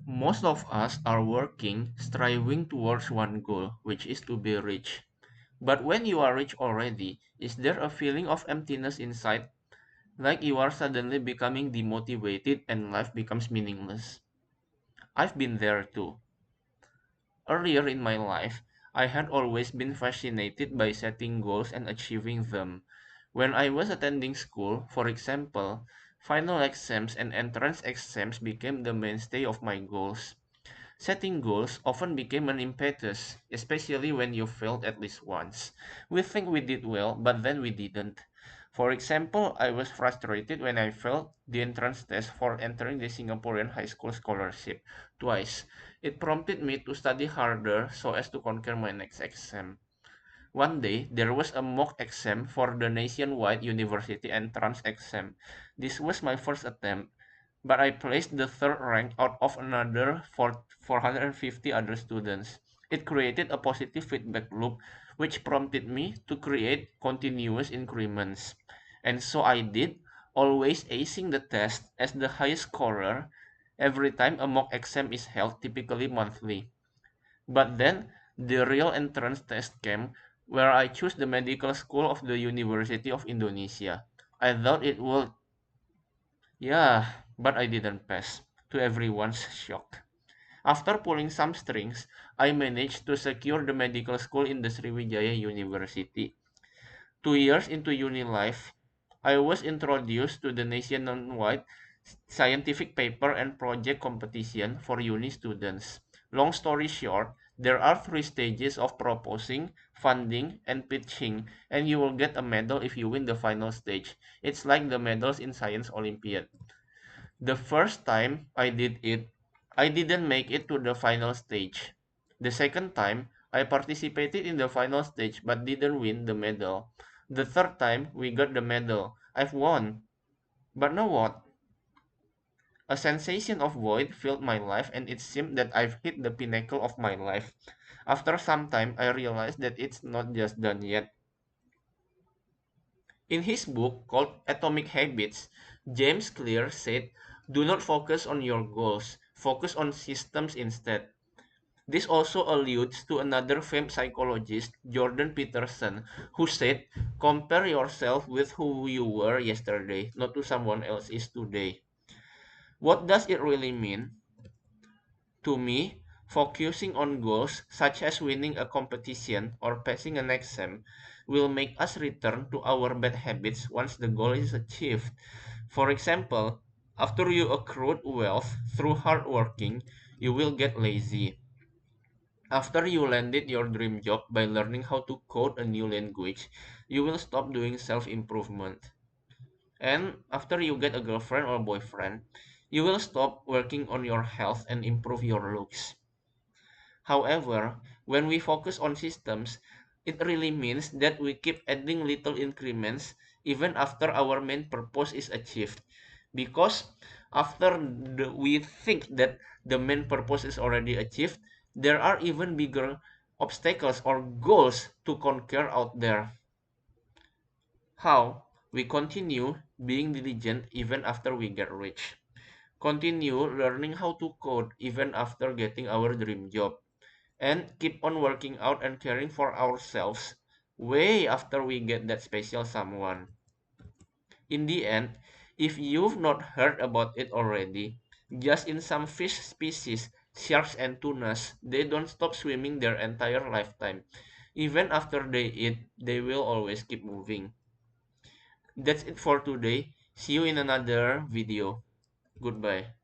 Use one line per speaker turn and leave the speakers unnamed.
Most of us are working, striving towards one goal, which is to be rich. But when you are rich already, is there a feeling of emptiness inside, like you are suddenly becoming demotivated and life becomes meaningless? I've been there too. Earlier in my life, I had always been fascinated by setting goals and achieving them. When I was attending school, for example, final exams and entrance exams became the mainstay of my goals. Setting goals often became an impetus, especially when you failed at least once. We think we did well, but then we didn't. For example, I was frustrated when I failed the entrance test for entering the Singaporean high school scholarship twice. It prompted me to study harder so as to conquer my next exam. One day, there was a mock exam for the nationwide university entrance exam. This was my first attempt, but I placed the third rank out of another 450 other students. It created a positive feedback loop, which prompted me to create continuous increments. And so I did, always acing the test as the highest scorer every time a mock exam is held, typically monthly. But then the real entrance test came, where I chose the medical school of the University of Indonesia. I thought it would, yeah, but I didn't pass, to everyone's shock. After pulling some strings, I managed to secure the medical school in the Sriwijaya University. 2 years into uni life, I was introduced to the nationwide scientific paper and project competition for uni students. Long story short, there are three stages of proposing, funding, and pitching, and you will get a medal if you win the final stage. It's like the medals in Science Olympiad. The first time I did it, I didn't make it to the final stage. The second time, I participated in the final stage but didn't win the medal. The third time, we got the medal. I've won. But now what? A sensation of void filled my life, and it seemed that I've hit the pinnacle of my life. After some time, I realized that it's not just done yet. In his book called Atomic Habits, James Clear said, "Do not focus on your goals, focus on systems instead." This also alludes to another famous psychologist, Jordan Peterson, who said, "Compare yourself with who you were yesterday, not to someone else is today." What does it really mean? To me, focusing on goals such as winning a competition or passing an exam will make us return to our bad habits once the goal is achieved. For example, after you accrued wealth through hard working, you will get lazy. After you landed your dream job by learning how to code a new language, you will stop doing self improvement. And after you get a girlfriend or boyfriend, you will stop working on your health and improve your looks. However, when we focus on systems, it really means that we keep adding little increments even after our main purpose is achieved. Because we think that the main purpose is already achieved, there are even bigger obstacles or goals to conquer out there. How? We continue being diligent even after we get rich. Continue learning how to code even after getting our dream job, and keep on working out and caring for ourselves way after we get that special someone. In the end, if you've not heard about it already, just in some fish species, sharks and tunas, they don't stop swimming their entire lifetime. Even after they eat, they will always keep moving. That's it for today. See you in another video. Goodbye.